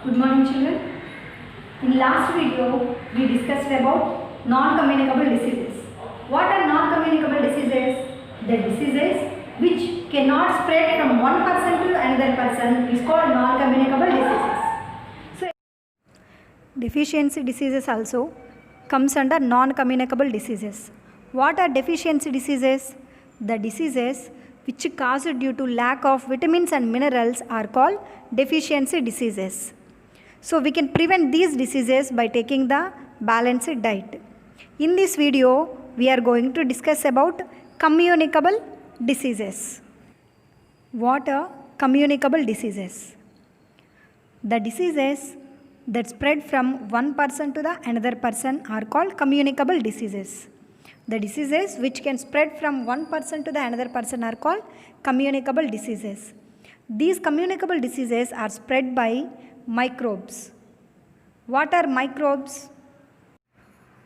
Good morning children. In last video we discussed about non-communicable diseases. What are non-communicable diseases? The diseases which cannot spread from one person to another person is called non-communicable diseases. So deficiency diseases also comes under non-communicable diseases. What are deficiency diseases? The diseases which are caused due to lack of vitamins and minerals are called deficiency diseases. So we can prevent these diseases by taking the balanced diet. In this video, we are going to discuss about communicable diseases. What are communicable diseases? The diseases that spread from one person to the another person are called communicable diseases. The diseases which can spread from one person to the another person are called communicable diseases. These communicable diseases are spread by microbes. What are microbes?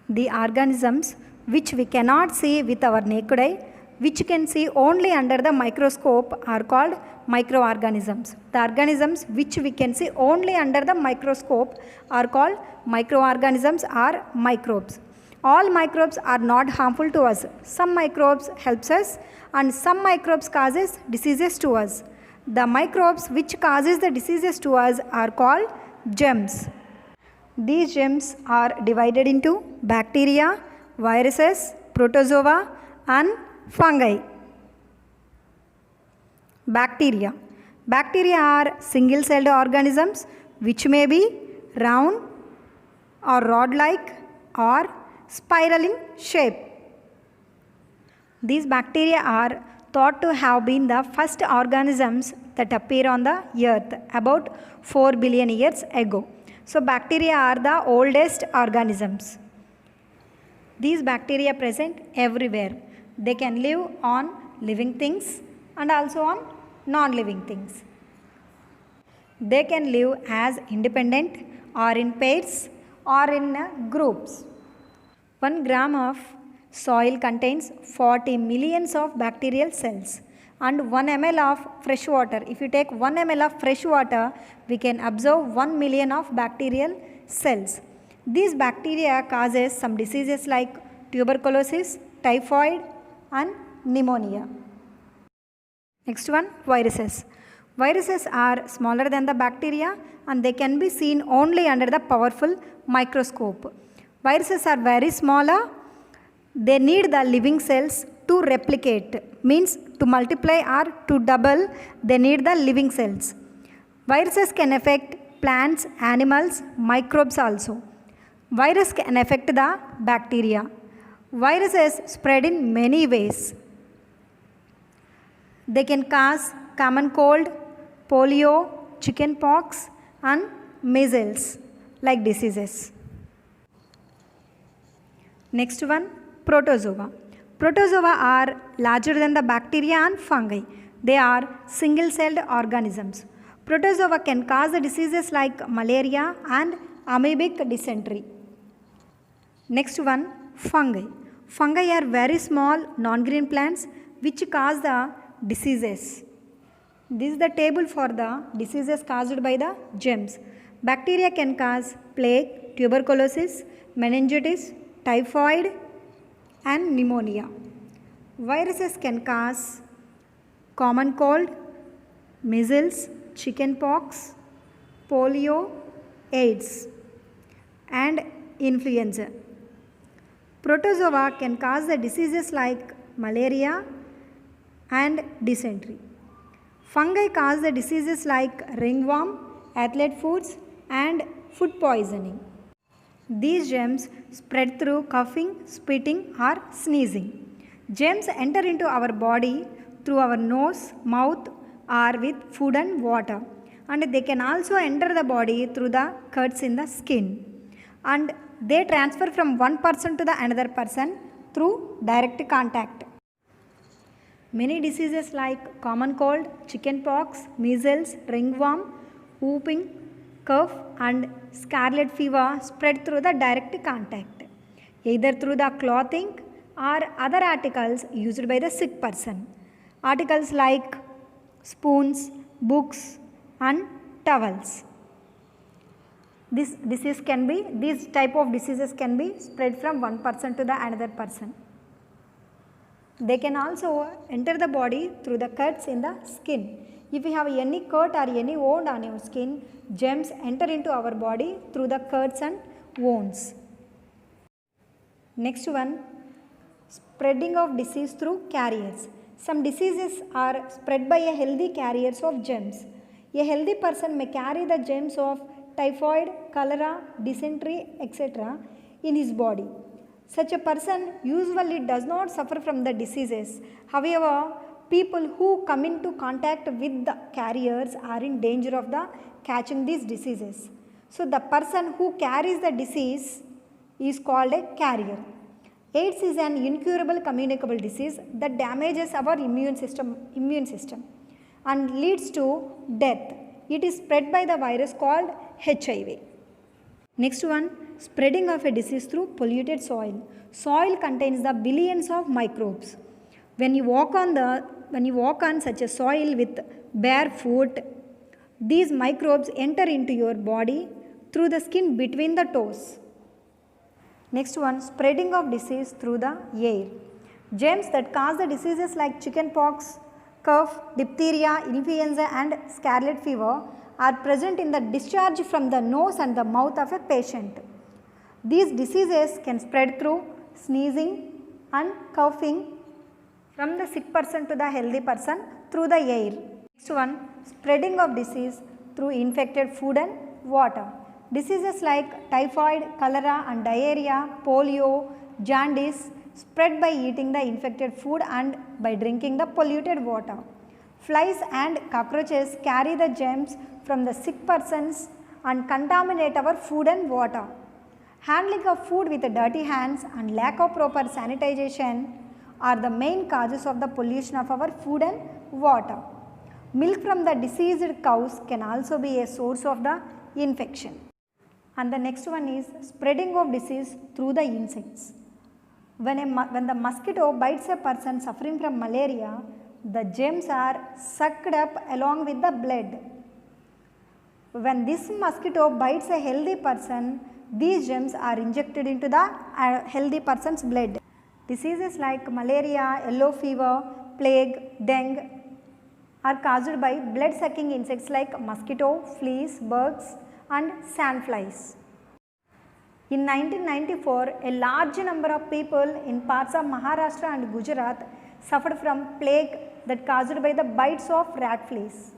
The organisms which we cannot see with our naked eye, which can see only under the microscope, are called microorganisms. The organisms which we can see only under the microscope are called microorganisms or microbes. All microbes are not harmful to us. Some microbes helps us and some microbes causes diseases to us. The microbes which causes the diseases to us are called germs. These germs are divided into bacteria, viruses, protozoa and fungi. Bacteria. Bacteria are single-celled organisms which may be round or rod-like or spiral in shape. These bacteria are thought to have been the first organisms that appear on the earth about 4 billion years ago. So bacteria are the oldest organisms. These bacteria present everywhere. They can live on living things and also on non-living things. They can live as independent or in pairs or in groups. 1 gram of soil contains 40 millions of bacterial cells and 1 ml of fresh water. If you take 1 ml of fresh water, we can observe 1 million of bacterial cells. These bacteria causes some diseases like tuberculosis, typhoid and pneumonia. Next one, viruses. Viruses are smaller than the bacteria and they can be seen only under the powerful microscope. Viruses are very smaller. They need the living cells to replicate, means to multiply or to double, they need the living cells. Viruses can affect plants, animals, microbes also. Virus can affect the bacteria. Viruses spread in many ways. They can cause common cold, polio, chickenpox and measles like diseases. Next one, protozoa. Protozoa are larger than the bacteria and fungi. They are single-celled organisms. Protozoa can cause the diseases like malaria and amoebic dysentery. Next one, fungi. Fungi are very small non-green plants which cause the diseases. This is the table for the diseases caused by the germs. Bacteria can cause plague, tuberculosis, meningitis, typhoid and pneumonia. Viruses can cause common cold, measles, chickenpox, polio, AIDS and influenza. Protozoa can cause the diseases like malaria and dysentery. Fungi cause the diseases like ringworm, athlete foods and food poisoning. These germs spread through coughing, spitting or sneezing. Germs enter into our body through our nose, mouth or with food and water. And they can also enter the body through the cuts in the skin. And they transfer from one person to the another person through direct contact. Many diseases like common cold, chickenpox, measles, ringworm, whooping cough and scarlet fever spread through the direct contact, either through the clothing or other articles used by the sick person. Articles like spoons, books and towels. these type of diseases can be spread from one person to the another person. They can also enter the body through the cuts in the skin. If you have any cut or any wound on your skin, germs enter into our body through the cuts and wounds. Next one, spreading of disease through carriers. Some diseases are spread by a healthy carriers of germs. A healthy person may carry the germs of typhoid, cholera, dysentery, etc. in his body. Such a person usually does not suffer from the diseases. However, people who come into contact with the carriers are in danger of catching these diseases. So, the person who carries the disease is called a carrier. AIDS is an incurable communicable disease that damages our immune system and leads to death. It is spread by the virus called HIV. Next one, spreading of a disease through polluted soil. Soil contains the billions of microbes. When you walk on such a soil with bare foot, these microbes enter into your body through the skin between the toes. Next one, spreading of disease through the air. Germs that cause the diseases like chickenpox, cough, diphtheria, influenza and scarlet fever are present in the discharge from the nose and the mouth of a patient. These diseases can spread through sneezing and coughing from the sick person to the healthy person through the air. Next one, spreading of disease through infected food and water. Diseases like typhoid, cholera and diarrhea, polio, jaundice spread by eating the infected food and by drinking the polluted water. Flies and cockroaches carry the germs from the sick persons and contaminate our food and water. Handling of food with dirty hands and lack of proper sanitization are the main causes of the pollution of our food and water. Milk from the diseased cows can also be a source of the infection. And the next one is spreading of disease through the insects. When the mosquito bites a person suffering from malaria, the germs are sucked up along with the blood. When this mosquito bites a healthy person, these germs are injected into the healthy person's blood. Diseases like malaria, yellow fever, plague, dengue are caused by blood-sucking insects like mosquito, fleas, bugs and sandflies. In 1994, a large number of people in parts of Maharashtra and Gujarat suffered from plague that caused by the bites of rat fleas.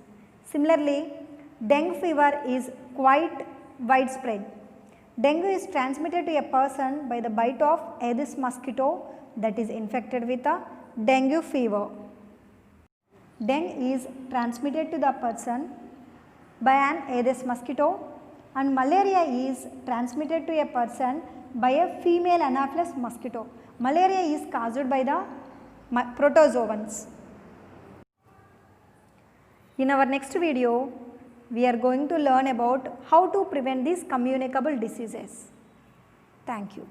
Similarly, dengue fever is quite widespread. Dengue is transmitted to a person by the bite of Aedes mosquito that is infected with a dengue fever. Dengue is transmitted to the person by an Aedes mosquito and malaria is transmitted to a person by a female Anopheles mosquito. Malaria is caused by the protozoans. In our next video, we are going to learn about how to prevent these communicable diseases. Thank you.